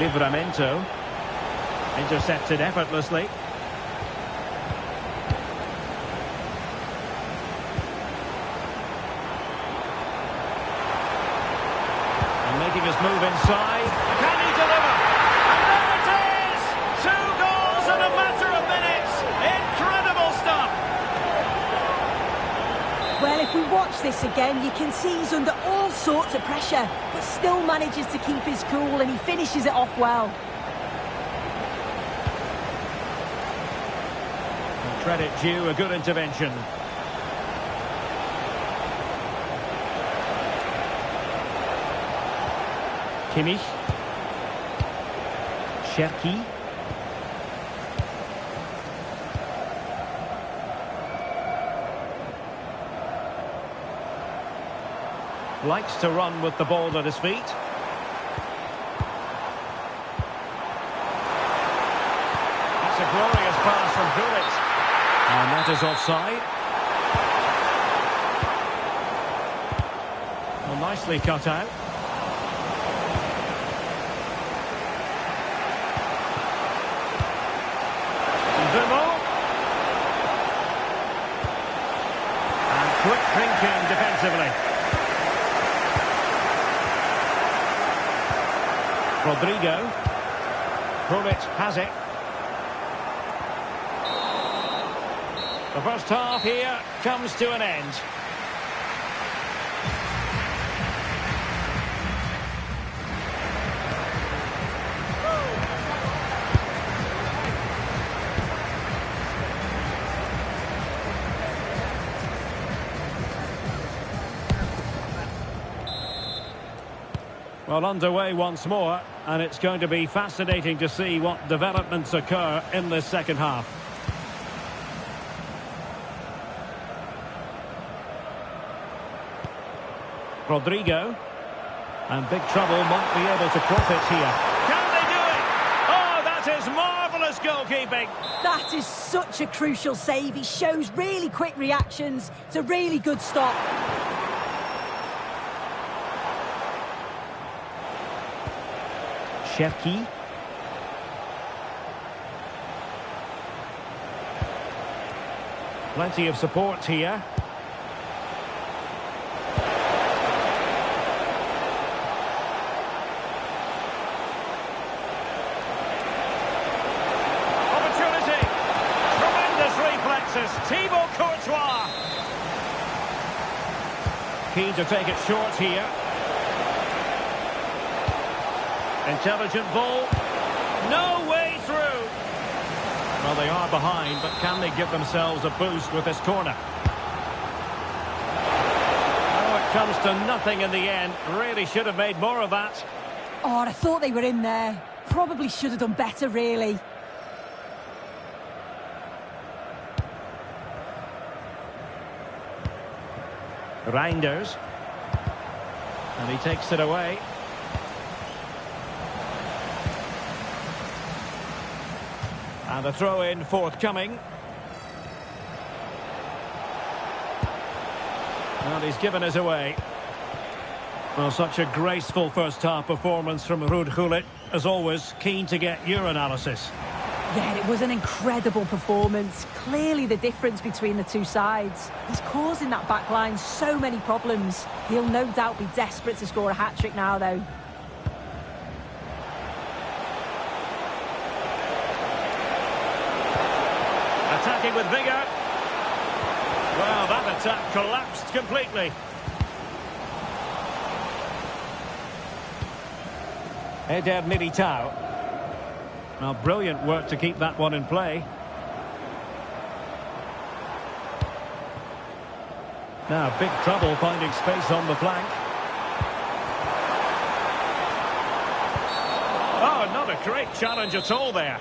Livramento. Intercepted effortlessly. Making his move inside. Can he deliver? And there it is! 2 goals in a matter of minutes. Incredible stuff. Well, if If we watch this again, you can see he's under all sorts of pressure, but still manages to keep his cool and he finishes it off well. Credit due, a good intervention. Kimmich. Cherki. Likes to run with the ball at his feet. That's a glorious pass from Gullit. And that is offside. Well, nicely cut out. Mbeumo. And quick thinking defensively. Rodrigo. Gullit has it. The first half here comes to an end. Well, underway once more, and it's going to be fascinating to see what developments occur in this second half. Rodrigo. And big trouble might be able to profit here. Can they do it? Oh, that is marvellous goalkeeping. That is such a crucial save. He shows really quick reactions. It's a really good stop. Cherki. Plenty of support here. Thibaut Courtois. Keen to take it short here. Intelligent ball. No way through. Well, they are behind, but can they give themselves a boost with this corner? Oh, it comes to nothing in the end. Really should have made more of that. Oh, I thought they were in there. Probably should have done better, really. Reinders. And he takes it away. And the throw-in forthcoming. And he's given us away. Well, such a graceful first-half performance from Ruud Gullit. As always, keen to get your analysis. Yeah, it was an incredible performance. Clearly the difference between the two sides. He's causing that back line so many problems. He'll no doubt be desperate to score a hat-trick now, though. Attacking with vigour. Well, that attack collapsed completely. Eder Militao. Well, brilliant work to keep that one in play. Now, big trouble finding space on the flank. Oh, not a great challenge at all there.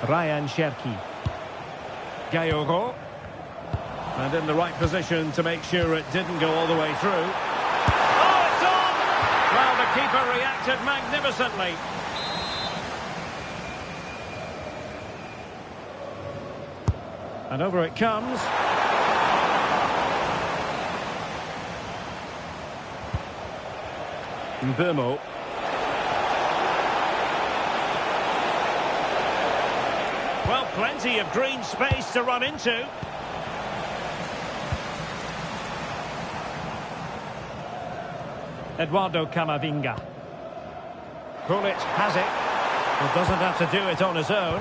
Ryan Cherki. Gayogo. And in the right position to make sure it didn't go all the way through. Oh, it's on! Well, the keeper reacted magnificently. And over it comes. Mbeumo. Well, plenty of green space to run into. Eduardo Camavinga. Gullit has it. But doesn't have to do it on his own.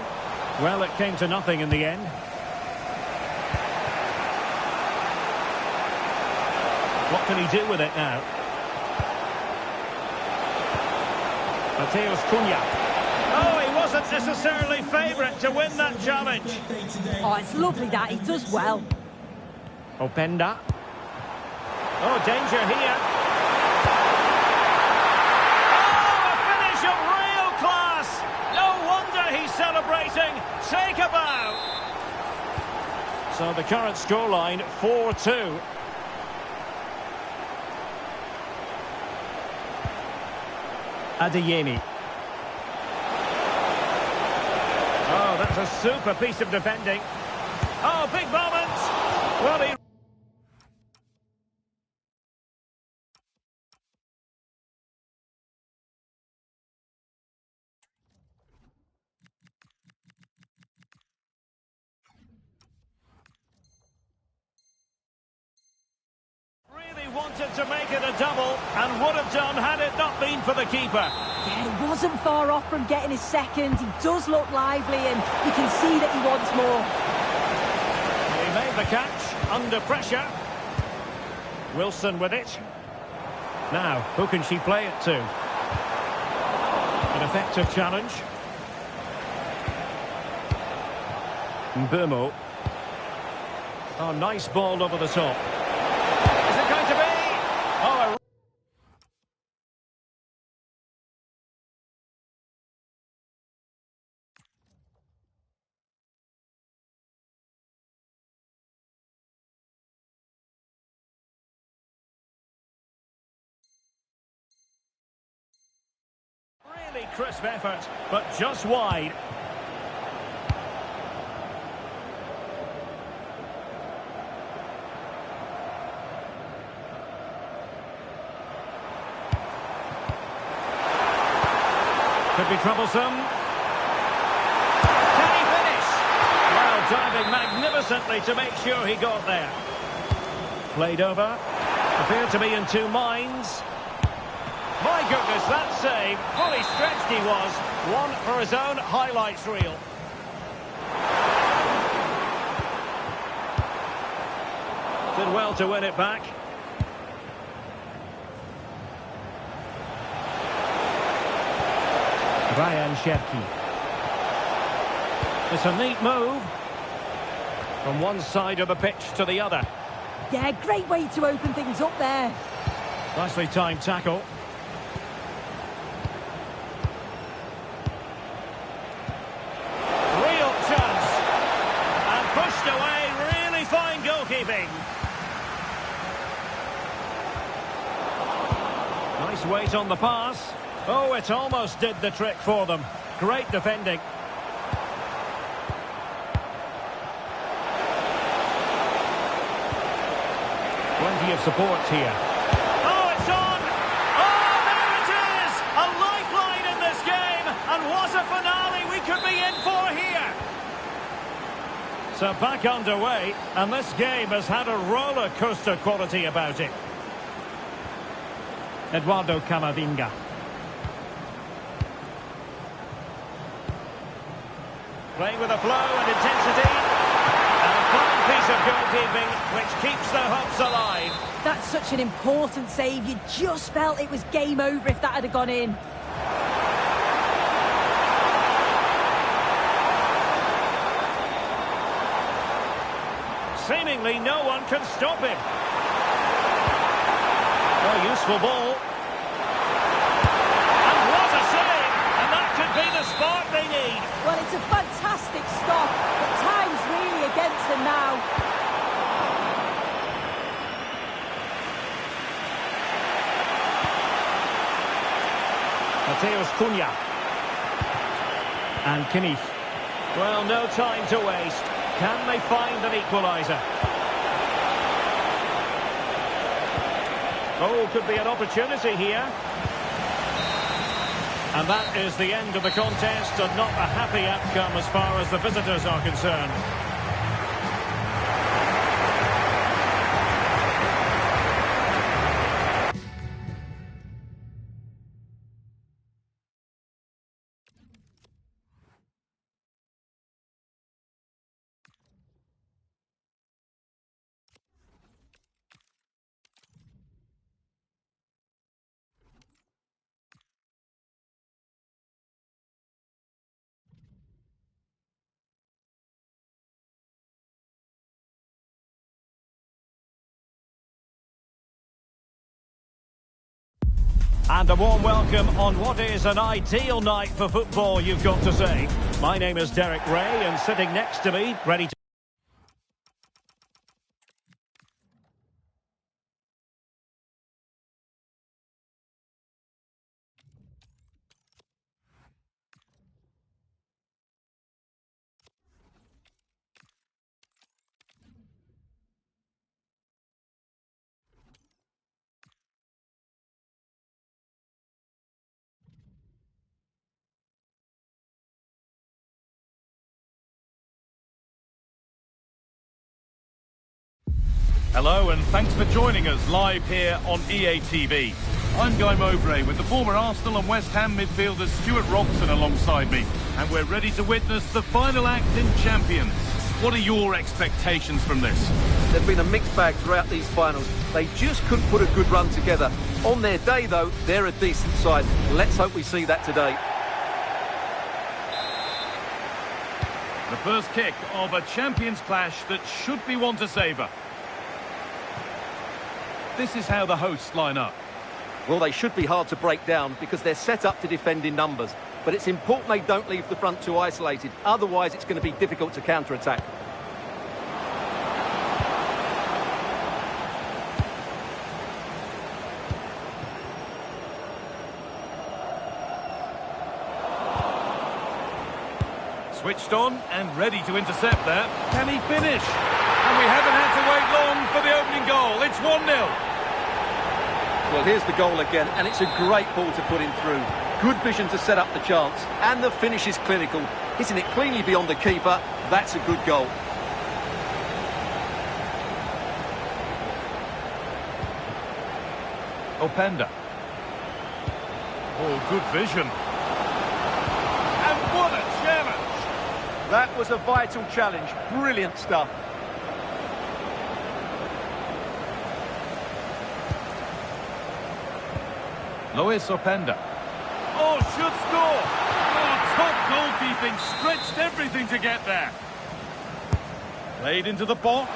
Well, it came to nothing in the end. What can he do with it now? Mateus Cunha. Oh, he wasn't necessarily favourite to win that challenge. Oh, it's lovely that. He does well. Openda. Oh, danger here. Oh, a finish of real class. No wonder he's celebrating. Take a bow. So the current scoreline, 4-2. Adeyemi. Oh, that's a super piece of defending. Oh, big moment. Well, he... really wanted to make it a double and would have done had it not been for the keeper. Yeah, he wasn't far off from getting his second. He does look lively and you can see that he wants more. He made the catch under pressure. Wilson with it. Now, who can she play it to? An effective challenge. Mbeumo. Oh, nice ball over the top. Is it going to be? Oh, really crisp effort, but just wide. Could be troublesome. Can he finish? Well, diving magnificently to make sure he got there. Played over. Appeared to be in two minds. My goodness, that save. Fully stretched he was. One for his own highlights reel. Did well to win it back. Ryan Cherki. It's a neat move. From one side of the pitch to the other. Yeah, great way to open things up there. Nicely timed tackle. Real chance. And pushed away. Really fine goalkeeping. Nice weight on the pass. Oh, it almost did the trick for them. Great defending. Plenty of support here. Oh, it's on! Oh, there it is! A lifeline in this game! And what a finale we could be in for here! So back underway, and this game has had a roller coaster quality about it. Eduardo Camavinga. Playing with a flow and intensity. And a fine piece of goalkeeping which keeps the hopes alive. That's such an important save. You just felt it was game over if that had gone in. Seemingly no one can stop him. A useful ball. And what a save! And that could be the spark they need. Well, it's a fantastic stop, but time's really against them now. Mateus Cunha. And Kimmich. Well, no time to waste. Can they find an equaliser? Oh, could be an opportunity here. And that is the end of the contest, and not a happy outcome as far as the visitors are concerned. And a warm welcome on what is an ideal night for football, you've got to say. My name is Derek Ray, and sitting next to me, ready to... Hello and thanks for joining us live here on EA TV. I'm Guy Mowbray with the former Arsenal and West Ham midfielder Stuart Robson alongside me. And we're ready to witness the final act in Champions. What are your expectations from this? They've been a mixed bag throughout these finals. They just couldn't put a good run together. On their day, though, they're a decent side. Let's hope we see that today. The first kick of a Champions clash that should be one to savour. This is how the hosts line up. Well, they should be hard to break down because they're set up to defend in numbers. But it's important they don't leave the front too isolated. Otherwise, it's going to be difficult to counter-attack. Switched on and ready to intercept there. Can he finish? And we haven't had to wait long for the opening goal. It's 1-0. Well, here's the goal again, and it's a great ball to put him through. Good vision to set up the chance, and the finish is clinical. Hitting it cleanly beyond the keeper, that's a good goal. Openda. Oh, good vision. And what a challenge! That was a vital challenge. Brilliant stuff. Luis Openda. Oh, should score! Oh, top goalkeeping, stretched everything to get there. Played into the box.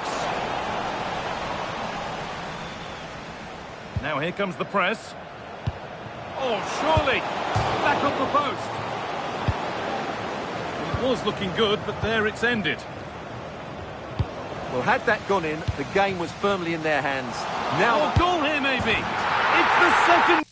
Now here comes the press. Oh, surely! Back up the post. It was looking good, but there it's ended. Well, had that gone in, the game was firmly in their hands. Now, Oh, goal here maybe! It's the second...